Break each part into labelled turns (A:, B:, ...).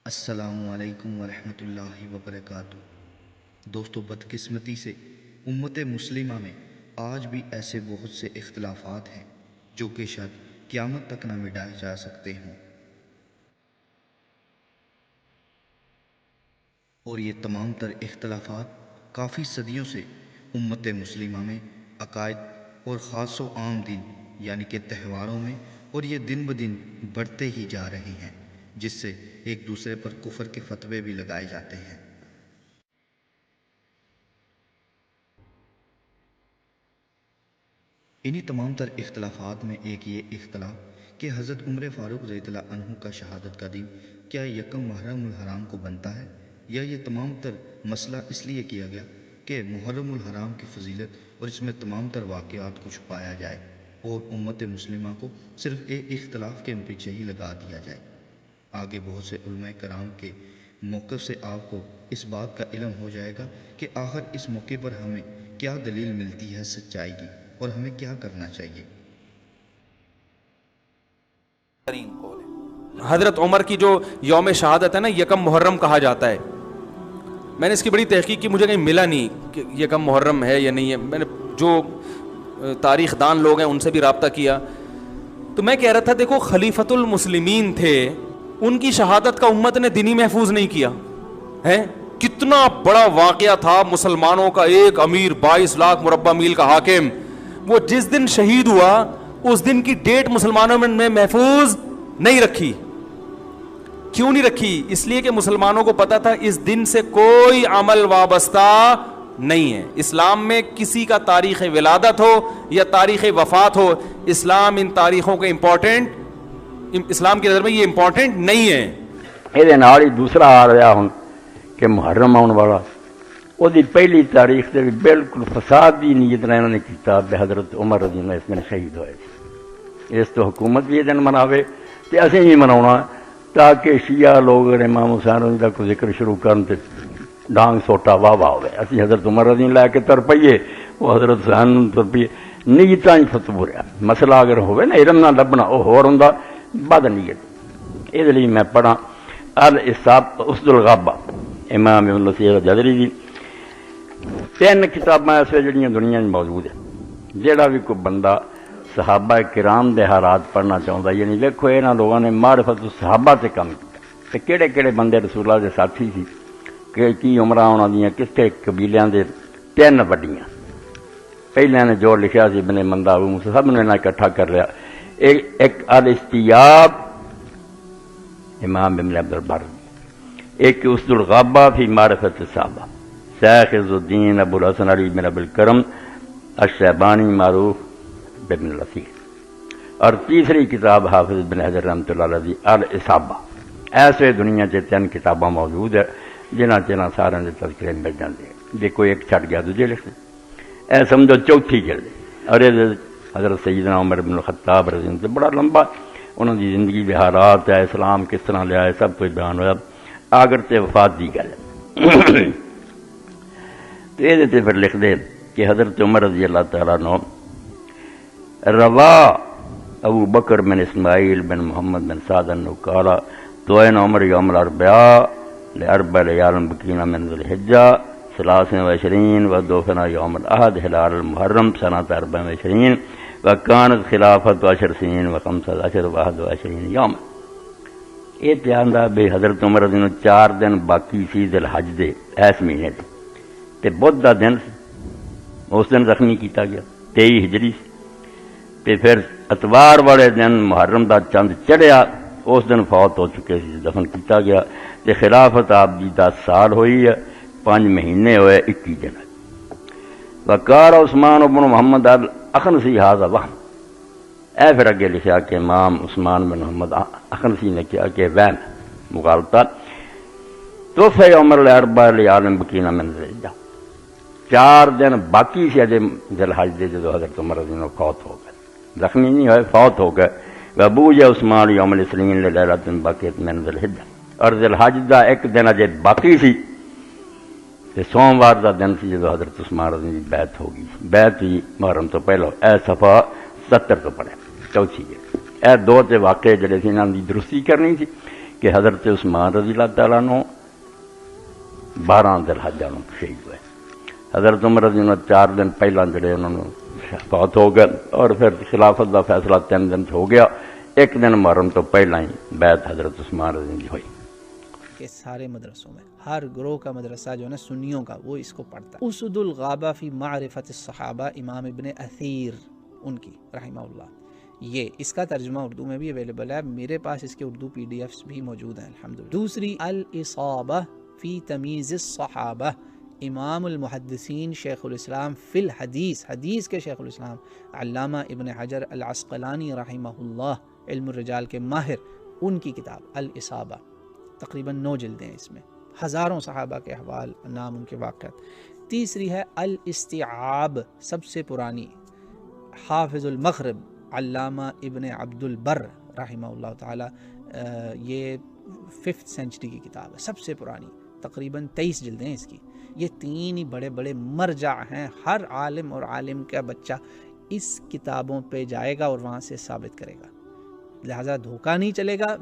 A: السلام علیکم ورحمۃ اللہ وبرکاتہ۔ دوستو، بدقسمتی سے امت مسلمہ میں آج بھی ایسے بہت سے اختلافات ہیں جو کہ شاید قیامت تک نہ مٹائے جا سکتے ہوں، اور یہ تمام تر اختلافات کافی صدیوں سے امت مسلمہ میں عقائد اور خاص و عام دن یعنی کہ تہواروں میں، اور یہ دن بدن بڑھتے ہی جا رہے ہیں، جس سے ایک دوسرے پر کفر کے فتوے بھی لگائے جاتے ہیں۔ انہی تمام تر اختلافات میں ایک یہ اختلاف کہ حضرت عمر فاروق رضی اللہ عنہ کا شہادت کا دن کیا یکم محرم الحرام کو بنتا ہے، یا یہ تمام تر مسئلہ اس لیے کیا گیا کہ محرم الحرام کی فضیلت اور اس میں تمام تر واقعات کو چھپایا جائے اور امت مسلمہ کو صرف ایک اختلاف کے پیچھے ہی لگا دیا جائے۔ آگے بہت سے علماء کرام کے موقف سے آپ کو اس بات کا علم ہو جائے گا کہ آخر اس موقع پر ہمیں کیا دلیل ملتی ہے سچائی کی، اور ہمیں کیا کرنا چاہیے۔
B: حضرت عمر کی جو یوم شہادت ہے نا، یکم محرم کہا جاتا ہے۔ میں نے اس کی بڑی تحقیق کی، مجھے کہیں ملا نہیں کہ یکم محرم ہے یا نہیں ہے۔ میں نے جو تاریخ دان لوگ ہیں ان سے بھی رابطہ کیا، تو میں کہہ رہا تھا دیکھو، خلیفۃ المسلمین تھے، ان کی شہادت کا امت نے دینی محفوظ نہیں کیا ہے۔ کتنا بڑا واقعہ تھا، مسلمانوں کا ایک امیر 22 لاکھ مربع میل کا حاکم، وہ جس دن شہید ہوا اس دن کی ڈیٹ مسلمانوں نے محفوظ نہیں رکھی۔ کیوں نہیں رکھی؟ اس لیے کہ مسلمانوں کو پتا تھا اس دن سے کوئی عمل وابستہ نہیں ہے۔ اسلام میں کسی کا تاریخ ولادت ہو یا تاریخ وفات ہو، اسلام ان تاریخوں کے اسلام کی نظر میں یہ امپورٹنٹ نہیں ہے۔
C: یہ ہی دوسرا آ رہا ہوں کہ محرم آنے والا، وہ پہلی تاریخ سے بھی بالکل فساد کی نیت نے انہوں نے کیتا، حضرت عمر رضی اللہ اس میں شہید ہوئے۔ اس تو حکومت بھی یہ دن مناوے تو اسی بھی مناؤنا، تاکہ شیعہ لوگ امام حسین رضی اللہ کو ذکر شروع کرن تے ڈانگ سوٹا واہ واہ ہوئے۔ اسی حضرت عمر رضی اللہ کے تر پئیے، وہ حضرت حسین تر پئیے، نیتاں ہی فتو رہا۔ مسئلہ اگر ہوئے نا علم نہ لبنا، وہ ہور ہوندا بد نیت۔ اس لیے میں پڑھا اسد الغابہ امام ابن السیر جدری دی 3 کتاباں ایسے جڑیاں دنیا میں موجود ہیں۔ جیڑا بھی کوئی بندہ صحابہ کرام دے حالات پڑھنا چاہتا، یعنی دیکھو یہاں لوگوں نے معرفت صحابہ سے کم کیا کہ کہڑے کہڑے بندے رسول اللہ دے ساتھی سی، کہ کی عمرہ انہوں دیاں کس کے قبیلیاں دے 3 وڈیاں۔ پہلے نے جو لکھا سی ابن مندہ ابو موسیٰ، سب نے اکٹھا کر لیا۔ ایک الاستیاب امام ابن عبد البر، ایک اسد الغابہ فی معرفت الصحابہ شیخ عز الدین ابو الحسن علی بن ابو الکرم الشیبانی معروف بن الاسیر، اور تیسری کتاب حافظ بن حجر رحمۃ اللہ علیہ الاصابہ۔ ایسے دنیا سے 3 کتاباں موجود ہے جنہاں سارے کے تذکرے مل جاتے ہیں۔ دیکھو ایک چھٹ گیا دوجے لکھ دے، اے سمجھو چوتھی جلد۔ اور حضرت سیدنا عمر بن الخطاب رضی اللہ عنہ بڑا لمبا انہوں کی زندگی کے حالات ہے، اسلام کس طرح لیا ہے، سب کچھ بیان ہوا۔ آگر تے وفات دی گل تو یہ پھر لکھ دے کہ حضرت عمر رضی اللہ تعالیٰ عنہ روا ابو بکر بن اسماعیل بن محمد بن سعد انه قال توئن عمر یوم الاربعاء لاربع لیال بقین من ذی الحجہ 23 ودفن یوم الاحد ہلال المحرم سنة 24 وكانت خلافت 10 سنین و15 و21 یوم۔ یہ دھیان دا بے حضرت عمر رضی اللہ 4 دن باقی سی ذی الحج دے اس مہینے دے، تے بدھ دا دن اس دن زخمی کیتا گیا 23 ہجری، تے پھر اتوار والے دن محرم دا چند چڑھیا، اس دن فوت ہو چکے سی، دفن کیتا گیا۔ تے خلافت آپ دی 10 سال ہوئی ہے، 5 مہینے ہوئے 21 دن۔ وقار عثمان بن محمد الاخنسی ھذا وہم، اے پھر اگے لکھا کہ امام عثمان بن محمد اخنسی نے کیا کہ وہم مغالطہ توفی عمر الاربع لیال بقین من ذی الحجہ، 4 دن باقی سے ذی الحج دے جدو حضرت عمر رضی اللہ عنہ فوت ہو گئے، زخمی نہیں ہوئے، فوت ہو گئے۔ وابوجہ عثمان یوم الاثنین لیلۃ باقیۃ من ذی الحجہ، اور ذی الحج دا ایک دن اجے باقی سی، تے سوموار دا دن سی جدو حضرت عثمان رضی اللہ عنہ بیعت ہوگی۔ بیعت ہوئی محرم تو پہلو، اے صفحہ 70 تو پڑھے چوتھی۔ اے 2 تے واقعے جڑے سی انہاں دی درستی کرنی سی کہ حضرت عثمان رضی اللہ تعالیٰ عنہ 12 ذوالحجہ کو شہید ہوئے. حضرت عمر رضی اللہ 4 دن پہلا جڑے انہوں نے فوت ہو گئے، اور پھر خلافت کا فیصلہ 3 دن ہو گیا. 1 دن محرم تو پہلا ہی بیعت حضرت عثمان رضی اللہ ہوئی.
D: کہ سارے مدرسوں میں ہر گروہ کا مدرسہ جو ہے نا سنیوں کا، وہ اس کو پڑھتا ہے. اسد الغابہ فی معرفت الصحابہ، امام ابن اثیر ان کی رحمہ اللہ. یہ اس کا ترجمہ اردو میں بھی اویلیبل ہے، میرے پاس اس کے اردو PDFs بھی موجود ہیں الحمدللہ. دوسری الاصابہ فی تمیز الصحابہ، امام المحدثین شیخ الاسلام فی الحدیث، حدیث کے شیخ الاسلام علامہ ابن حجر العسقلانی رحمہ اللہ، علم الرجال کے ماہر، ان کی کتاب الاصابہ. تقریباً 9 جلدیں ہیں اس میں، ہزاروں صحابہ کے احوال، نام ان کے واقعات. تیسری ہے الاستیعاب، سب سے پرانی، حافظ المغرب علامہ ابن عبد البر رحمہ اللہ تعالی. یہ 5th سینچری کی کتاب ہے، سب سے پرانی، تقریباً 23 جلدیں ہیں اس کی. یہ 3 ہی بڑے بڑے مرجع ہیں. ہر عالم اور عالم کا بچہ اس کتابوں پہ جائے گا اور وہاں سے ثابت کرے گا. لہٰذا دھوکہ نہیں چلے گا.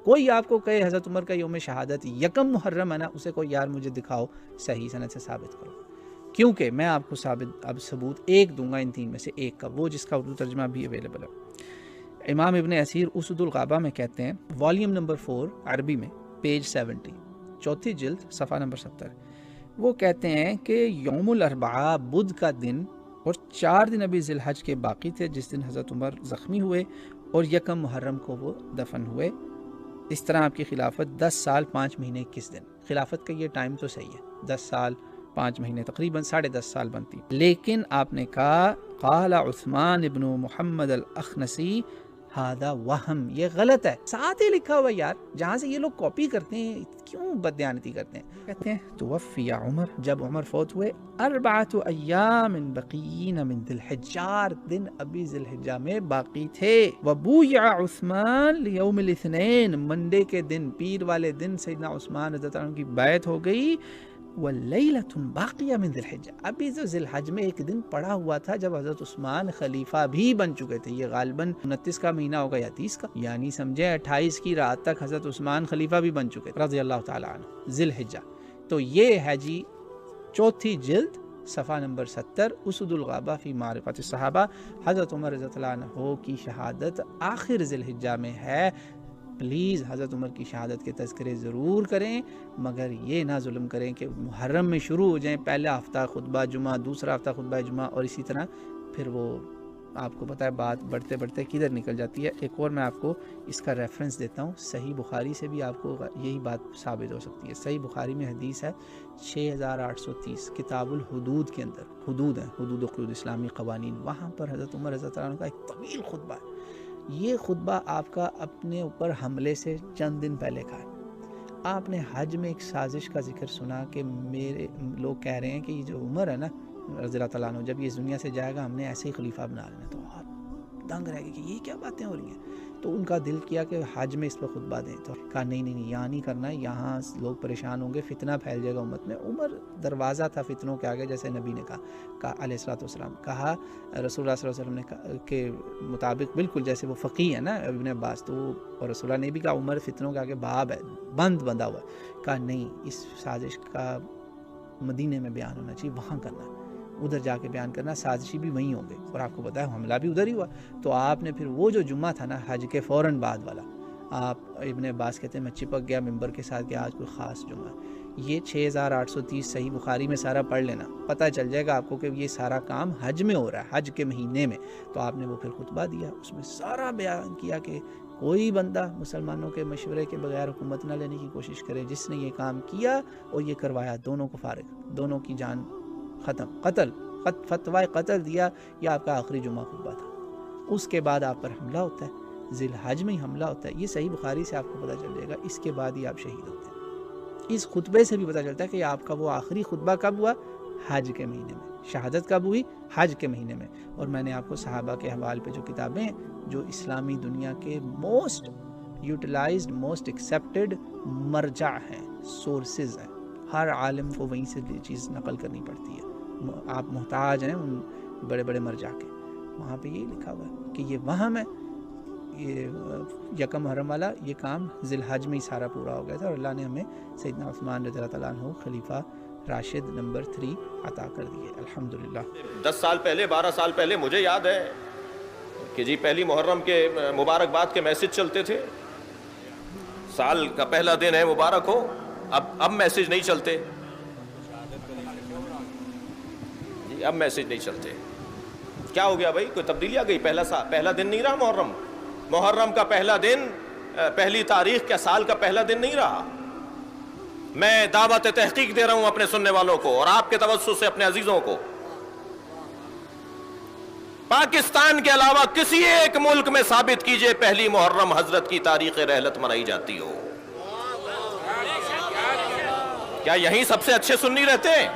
D: کوئی آپ کو کہے حضرت عمر کا یوم شہادت 1 محرم ہے نا، اسے کوئی یار مجھے دکھاؤ صحیح سند سے ثابت کرو، کیونکہ میں آپ کو ثبوت ایک دوں گا ان 3 میں سے ایک کا، وہ جس کا اردو ترجمہ بھی اویلیبل ہے. امام ابن اثیر اسد الغابہ میں کہتے ہیں، والیوم نمبر 4 عربی میں، پیج 70، 4تھی جلد، صفحہ نمبر 70. وہ کہتے ہیں کہ یوم الاربعاء بدھ کا دن اور 4 دن ابھی ذی الحج کے باقی تھے جس دن حضرت عمر زخمی ہوئے، اور 1 محرم کو وہ دفن ہوئے. اس طرح آپ کی خلافت 10 سال 5 مہینے 21 دن. خلافت کا یہ ٹائم تو صحیح ہے، 10 سال 5 مہینے، تقریباً 10.5 سال بنتی. لیکن آپ نے کہا قال عثمان ابن محمد الاخنسی ہذا وہم، یہ غلط ہے. ساتھ ہی لکھا ہوا یار، جہاں سے یہ لوگ کاپی کرتے ہیں کیوں بددیانتی کرتے ہیں. کہتے ہیں توفی عمر، جب عمر فوت ہوئے، 4 ایام بقین من ذی الحجہ، 4 دن ابھی ذی الحجہ میں باقی تھے. وبویع عثمان لیوم الاثنین، منڈے کے دن، پیر والے دن سیدنا عثمان رضی اللہ عنہ کی بیعت ہو گئی. ولیلۃ باقیہ من ذی الحجہ، ابھی تو ذی الحج میں ایک دن پڑا ہوا تھا جب حضرت عثمان خلیفہ بھی بن چکے تھے. یہ غالباً 29 کا مہینہ ہوگا یا 30 کا، یعنی سمجھے 28 کی رات تک حضرت عثمان خلیفہ بھی بن چکے رضی اللہ تعالیٰ عنہ، ذی الحجہ. تو یہ ہے جی 4تھی جلد، صفحہ نمبر 70، اسد الغابہ فی معرفت الصحابہ. حضرت عمر رضی اللہ عنہ کی شہادت آخر ذی الحجہ میں ہے. پلیز حضرت عمر کی شہادت کے تذکرے ضرور کریں، مگر یہ نہ ظلم کریں کہ محرم میں شروع ہو جائیں، پہلا ہفتہ خطبہ جمعہ، دوسرا ہفتہ خطبہ جمعہ، اور اسی طرح پھر وہ آپ کو پتہ ہے بات بڑھتے بڑھتے کدھر نکل جاتی ہے. ایک اور میں آپ کو اس کا ریفرنس دیتا ہوں، صحیح بخاری سے بھی آپ کو یہی بات ثابت ہو سکتی ہے. صحیح بخاری میں حدیث ہے 6830، کتاب الحدود کے اندر، حدود ہیں، حدود و قیود اسلامی قوانین، وہاں پر حضرت عمر رضی اللہ عنہ کا ایک طویل خطبہ ہے. یہ خطبہ آپ کا اپنے اوپر حملے سے چند دن پہلے کا ہے. آپ نے حج میں ایک سازش کا ذکر سنا کہ میرے لوگ کہہ رہے ہیں کہ یہ جو عمر ہے نا رضی اللہ تعالیٰ عنہ، جب یہ اس دنیا سے جائے گا ہم نے ایسے ہی خلیفہ بنا لینا. تو آپ دنگ رہ گئے کہ یہ کیا باتیں ہو رہی ہیں. تو ان کا دل کیا کہ حج میں اس پر خطبہ دیں. تو کہا نہیں یہاں نہیں کرنا ہے، یہاں لوگ پریشان ہوں گے، فتنہ پھیل جائے گا امت میں. عمر دروازہ تھا فتنوں کے آگے، جیسے نبی نے کہا علیہ الصلوۃ والسلام، کہا رسول اللہ صلی اللہ علیہ وسلم نے کے مطابق، بالکل جیسے وہ فقیہ ہے نا ابن عباس، تو اور رسول اللہ نے بھی کہا عمر فتنوں کے آگے باب ہے، بندہ ہوا ہے. کہا نہیں، اس سازش کا مدینے میں بیان ہونا چاہیے، وہاں کرنا، ادھر جا کے بیان کرنا، سازشی بھی وہیں ہوں گے. اور آپ کو پتہ ہے حملہ بھی ادھر ہی ہوا. تو آپ نے پھر وہ جو جمعہ تھا نا حج کے فوراً بعد والا، آپ ابن عباس کہتے ہیں میں چپک گیا ممبر کے ساتھ کہ آج کوئی خاص جمعہ. یہ 6830 صحیح بخاری میں سارا پڑھ لینا، پتہ چل جائے گا آپ کو کہ یہ سارا کام حج میں ہو رہا ہے، حج کے مہینے میں. تو آپ نے وہ پھر خطبہ دیا، اس میں سارا بیان کیا کہ کوئی بندہ مسلمانوں کے مشورے کے بغیر حکومت نہ لینے کی کوشش کرے. جس نے یہ کام کیا اور یہ کروایا، دونوں کو فارغ، دونوں کی جان ختم، قتل، فتوی قتل دیا. یہ آپ کا آخری جمعہ خطبہ تھا. اس کے بعد آپ پر حملہ ہوتا ہے، ذی الحج میں ہی حملہ ہوتا ہے. یہ صحیح بخاری سے آپ کو پتہ چل جائے گا. اس کے بعد ہی آپ شہید ہوتے ہیں. اس خطبے سے بھی پتہ چلتا ہے کہ آپ کا وہ آخری خطبہ کب ہوا، حج کے مہینے میں. شہادت کب ہوئی، حج کے مہینے میں. اور میں نے آپ کو صحابہ کے حوال پہ جو کتابیں جو اسلامی دنیا کے موسٹ یوٹیلائزڈ، موسٹ ایکسیپٹڈ مرجع ہیں، سورسز ہیں، ہر عالم کو وہیں سے یہ چیز نقل کرنی پڑتی ہے. آپ محتاج ہیں ان بڑے بڑے مرجع کے. وہاں پہ یہی لکھا ہوا ہے کہ یہ وہم ہے، یہ یکم محرم والا یہ کام ذی الحج میں ہی سارا پورا ہو گیا تھا، اور اللہ نے ہمیں سیدنا عثمان رضی اللہ تعالیٰ عنہ خلیفہ راشد نمبر 3 عطا کر دیے الحمدللہ۔
E: 10 سال پہلے 12 سال پہلے مجھے یاد ہے کہ جی پہلی محرم کے مبارکباد کے میسج چلتے تھے، سال کا پہلا دن ہے مبارک ہو، اب میسج نہیں چلتے جی، اب میسج نہیں چلتے۔ کیا ہو گیا بھائی؟ کوئی تبدیلی آ گئی؟ پہلا دن نہیں رہا محرم کا پہلا دن، پہلی تاریخ کا سال کا پہلا دن نہیں رہا۔ میں دعوت تحقیق دے رہا ہوں اپنے سننے والوں کو اور آپ کے توسط سے اپنے عزیزوں کو، پاکستان کے علاوہ کسی ایک ملک میں ثابت کیجئے پہلی محرم حضرت کی تاریخ رحلت منائی جاتی ہو۔ کیا یہیں سب سے اچھے سنی رہتے ہیں؟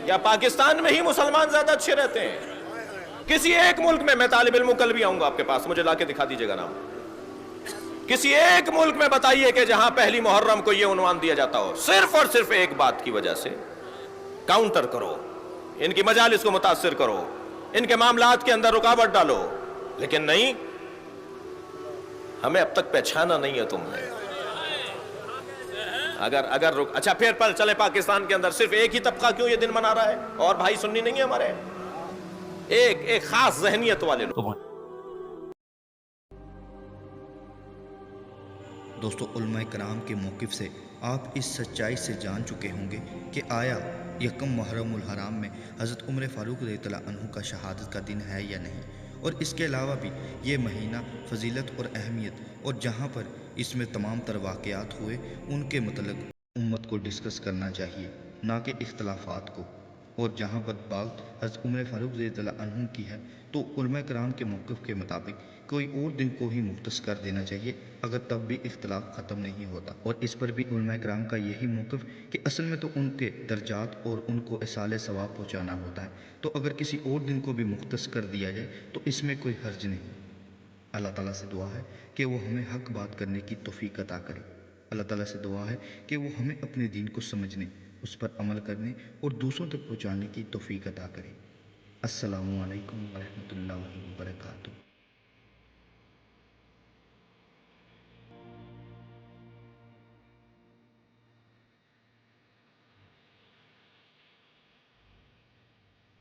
E: یا پاکستان میں ہی مسلمان زیادہ اچھے رہتے ہیں؟ کسی ایک ملک میں، میں طالب علم کل بھی آؤں گا آپ کے پاس، مجھے لا کے دکھا دیجئے گا نام، کسی ایک ملک میں بتائیے کہ جہاں پہلی محرم کو یہ عنوان دیا جاتا ہو، صرف اور صرف ایک بات کی وجہ سے، کاؤنٹر کرو، ان کی مجالس کو متاثر کرو، ان کے معاملات کے اندر رکاوٹ ڈالو، لیکن نہیں، ہمیں اب تک پہچانا نہیں ہے تم نے۔ اگر اچھا پھر پر چلے پاکستان کے اندر صرف ایک ہی طبقہ کیوں یہ دن منا رہا ہے اور بھائی سنی نہیں ہے ہمارے؟ ایک خاص ذہنیت والے لوگ۔
A: دوستو، علماء کرام کے موقف سے آپ اس سچائی سے جان چکے ہوں گے کہ آیا یکم محرم الحرام میں حضرت عمر فاروق رضی اللہ عنہ کا شہادت کا دن ہے یا نہیں، اور اس کے علاوہ بھی یہ مہینہ فضیلت اور اہمیت، اور جہاں پر اس میں تمام تر واقعات ہوئے ان کے متعلق امت کو ڈسکس کرنا چاہیے، نہ کہ اختلافات کو۔ اور جہاں پر بات حضرت عمر فاروق رضی اللہ عنہ کی ہے تو علماء کرام کے موقف کے مطابق کوئی اور دن کو ہی مختص کر دینا چاہیے، اگر تب بھی اختلاف ختم نہیں ہوتا۔ اور اس پر بھی علماء کرام کا یہی موقف کہ اصل میں تو ان کے درجات اور ان کو اصال ثواب پہنچانا ہوتا ہے، تو اگر کسی اور دن کو بھی مختص کر دیا جائے تو اس میں کوئی حرج نہیں۔ اللہ تعالیٰ سے دعا ہے کہ وہ ہمیں حق بات کرنے کی توفیق عطا کرے۔ اللہ تعالیٰ سے دعا ہے کہ وہ ہمیں اپنے دین کو سمجھنے، اس پر عمل کرنے اور دوسروں تک پہنچانے کی توفیق عطا کرے۔ السلام علیکم ورحمۃ اللہ۔